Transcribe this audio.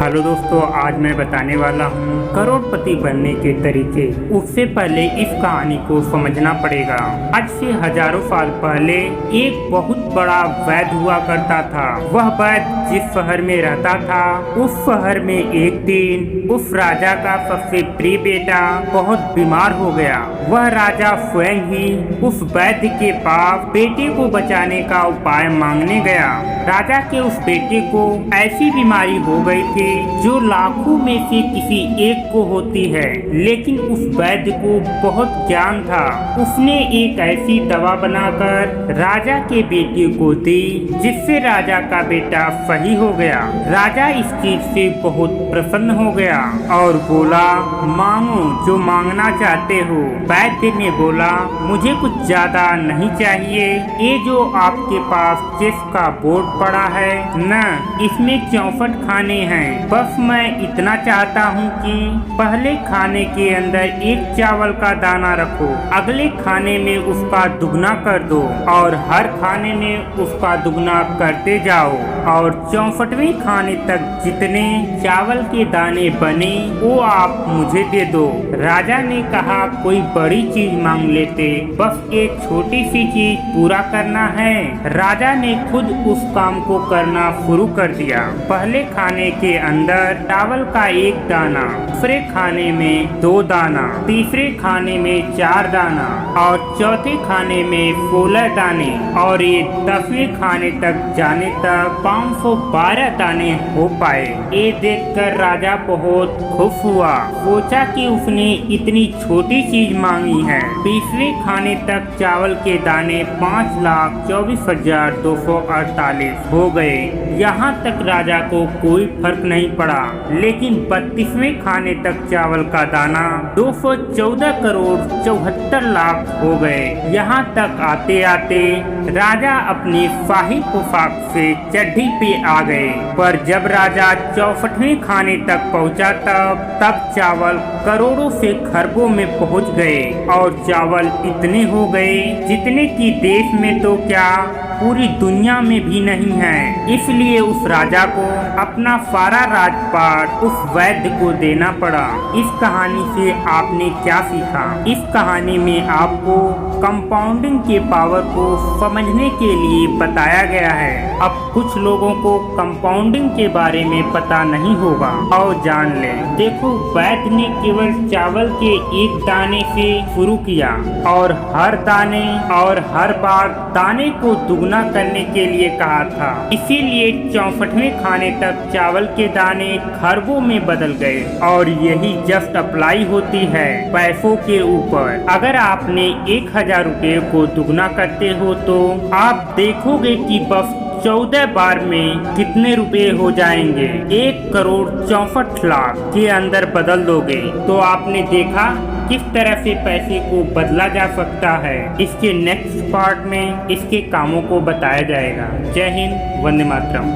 Hello दोस्तों, आज मैं बताने वाला हूँ करोड़पति बनने के तरीके। उससे पहले इस कहानी को समझना पड़ेगा। आज से हजारों साल पहले एक बहुत बड़ा वैद्य हुआ करता था। वह वैद्य जिस शहर में रहता था, उस शहर में एक दिन उस राजा का सबसे प्रिय बेटा बहुत बीमार हो गया। वह राजा स्वयं ही उस वैद्य के पास बेटे को बचाने का उपाय मांगने गया। राजा के उस बेटे को ऐसी बीमारी हो गई थी जो लाखों में से किसी एक को होती है, लेकिन उस वैद्य को बहुत ज्ञान था। उसने एक ऐसी दवा बनाकर राजा के बेटे को दी, जिससे राजा का बेटा सही हो गया। राजा इस चीज से बहुत प्रसन्न हो गया और बोला, मांगो जो मांगना चाहते हो। वैद्य ने बोला, मुझे कुछ ज्यादा नहीं चाहिए। ये जो आपके पास चेस का बोर्ड पड़ा है न, इसमें 64 खाने हैं। बस मैं इतना चाहता हूँ कि पहले खाने के अंदर एक चावल का दाना रखो, अगले खाने में उसका दुगना कर दो और हर खाने में उसका दुगना करते जाओ और 64वें खाने तक जितने चावल के दाने बने वो आप मुझे दे दो। राजा ने कहा, कोई बड़ी चीज मांग लेते, बस एक छोटी सी चीज पूरा करना है। राजा ने खुद उस काम को करना शुरू कर दिया। पहले खाने के अंदर चावल का एक दाना, दूसरे खाने में 2 दाना, तीसरे खाने में 4 दाना और चौथे खाने में 16 दाने और ये 10वें खाने तक जाने तक 512 दाने हो पाए। ये देखकर राजा बहुत खुश हुआ। सोचा कि उसने इतनी छोटी चीज मांगी है। 20वें खाने तक चावल के दाने 5,24,248 हो गए। यहाँ तक राजा को कोई फर्क नहीं पड़ा, लेकिन 32वें खाने तक चावल का दाना 214 करोड़ 74 लाख हो गए। यहाँ तक आते आते राजा अपनी शाही पोशाक से चड्ढी पे आ गए। पर जब राजा 64वें खाने तक पहुँचा तब चावल करोड़ों से खरबों में पहुँच गए और चावल इतने हो गए जितने कि देश में तो क्या पूरी दुनिया में भी नहीं है। इसलिए उस राजा को अपना सारा राजपाट उस वैद्य को देना पड़ा। इस कहानी से आपने क्या सीखा? इस कहानी में आपको कंपाउंडिंग के पावर को समझने के लिए बताया गया है। अब कुछ लोगों को कंपाउंडिंग के बारे में पता नहीं होगा और जान ले। देखो, वैद्य ने केवल चावल के एक दाने से शुरू किया और हर दाने और हर बार दाने को दुगना करने के लिए कहा था। इसीलिए 64वें खाने तक चावल के दाने खरबों में बदल गए और यही जस्ट अप्लाई होती है पैसों के ऊपर। अगर आपने 1000 रुपये को दुगना करते हो तो आप देखोगे कि बस 14 बार में कितने रुपए हो जाएंगे। 1,64,00,000 के अंदर बदल दोगे तो आपने देखा किस तरह से पैसे को बदला जा सकता है। इसके नेक्स्ट पार्ट में इसके कामों को बताया जाएगा। जय हिंद, वंदे मातरम।